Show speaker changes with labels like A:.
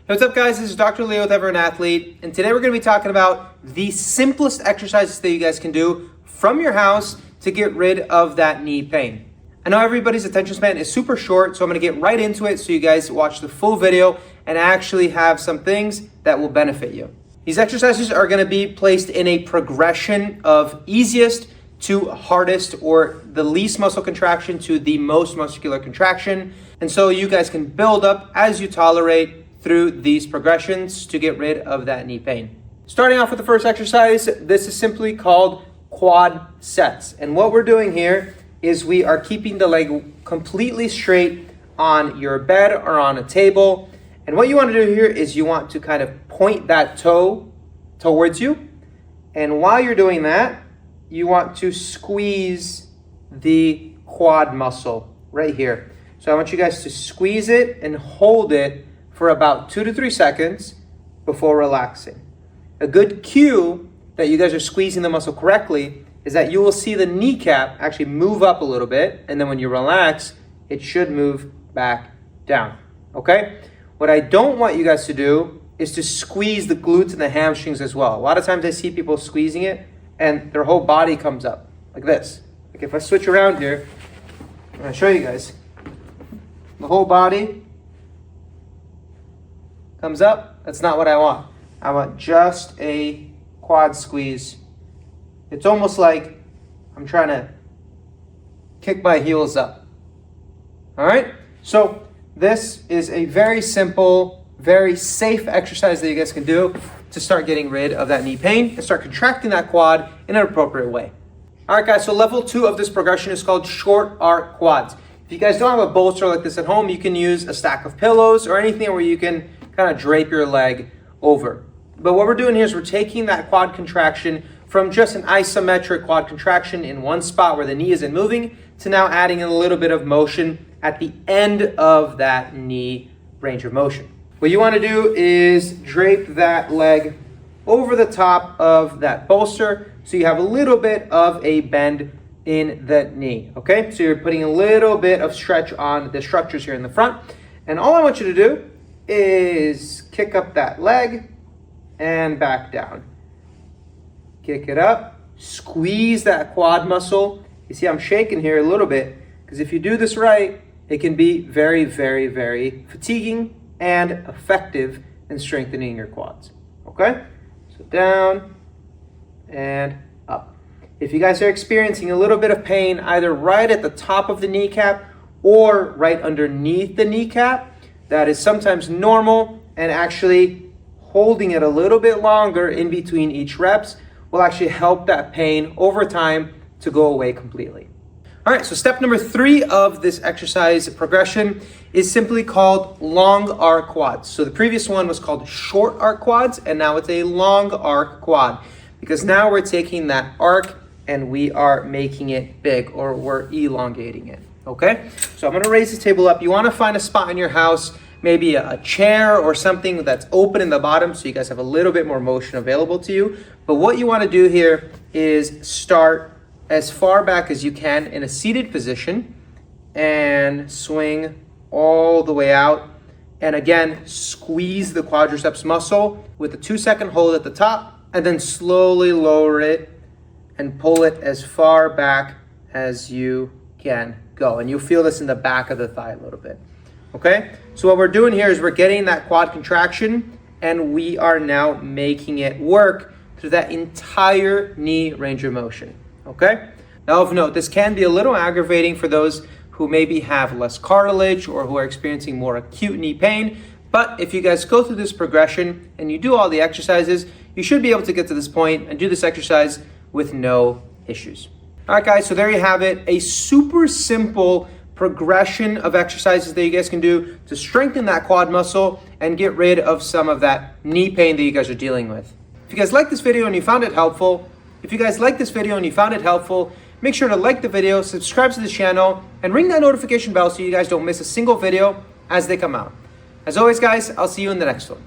A: Hey, what's up guys, this is Dr. Leo with Ever an Athlete, and today we're going to be talking about the simplest exercises that you guys can do from your house to get rid of that knee pain. I know everybody's attention span is super short, so I'm going to get right into it so you guys watch the full video and actually have some things that will benefit you. These exercises are going to be placed in a progression of easiest to hardest, or the least muscle contraction to the most muscular contraction, and so you guys can build up as you tolerate through these progressions to get rid of that knee pain. Starting off with the first exercise, this is simply called quad sets. And what we're doing here is we are keeping the leg completely straight on your bed or on a table. And what you want to do here is you want to kind of point that toe towards you. And while you're doing that, you want to squeeze the quad muscle right here. So I want you guys to squeeze it and hold it for about 2 to 3 seconds before relaxing. A good cue that you guys are squeezing the muscle correctly is that you will see the kneecap actually move up a little bit, and then when you relax, it should move back down, okay? What I don't want you guys to do is to squeeze the glutes and the hamstrings as well. A lot of times I see people squeezing it and their whole body comes up like this. Like if I switch around here, I'm gonna show you guys. The whole body comes up. That's not what I want. I want just a quad squeeze. It's almost like I'm trying to kick my heels up. All right? So this is a very simple, very safe exercise that you guys can do to start getting rid of that knee pain and start contracting that quad in an appropriate way. All right, guys, so level 2 of this progression is called short arc quads. If you guys don't have a bolster like this at home, you can use a stack of pillows or anything where you can kind of drape your leg over. But what we're doing here is we're taking that quad contraction from just an isometric quad contraction in one spot where the knee isn't moving to now adding a little bit of motion at the end of that knee range of motion. What you want to do is drape that leg over the top of that bolster so you have a little bit of a bend in the knee, okay? So you're putting a little bit of stretch on the structures here in the front. And all I want you to do is kick up that leg and back down. Kick it up, squeeze that quad muscle. You see I'm shaking here a little bit because if you do this right, it can be very, very, very fatiguing and effective in strengthening your quads, okay? So down and up. If you guys are experiencing a little bit of pain either right at the top of the kneecap or right underneath the kneecap, that is sometimes normal, and actually holding it a little bit longer in between each reps will actually help that pain over time to go away completely. All right, so step number 3 of this exercise progression is simply called long arc quads. So the previous one was called short arc quads, and now it's a long arc quad because now we're taking that arc and we are making it big, or we're elongating it. Okay, so I'm gonna raise the table up. You wanna find a spot in your house, maybe a chair or something that's open in the bottom so you guys have a little bit more motion available to you. But what you wanna do here is start as far back as you can in a seated position and swing all the way out. And again, squeeze the quadriceps muscle with a 2-second hold at the top, and then slowly lower it and pull it as far back as you can go. And you'll feel this in the back of the thigh a little bit, okay? So what we're doing here is we're getting that quad contraction and we are now making it work through that entire knee range of motion, okay? Now of note, this can be a little aggravating for those who maybe have less cartilage or who are experiencing more acute knee pain, but if you guys go through this progression and you do all the exercises, you should be able to get to this point and do this exercise with no issues. All right, guys, so there you have it. A super simple progression of exercises that you guys can do to strengthen that quad muscle and get rid of some of that knee pain that you guys are dealing with. If you guys like this video and you found it helpful, make sure to like the video, subscribe to the channel, and ring that notification bell so you guys don't miss a single video as they come out. As always, guys, I'll see you in the next one.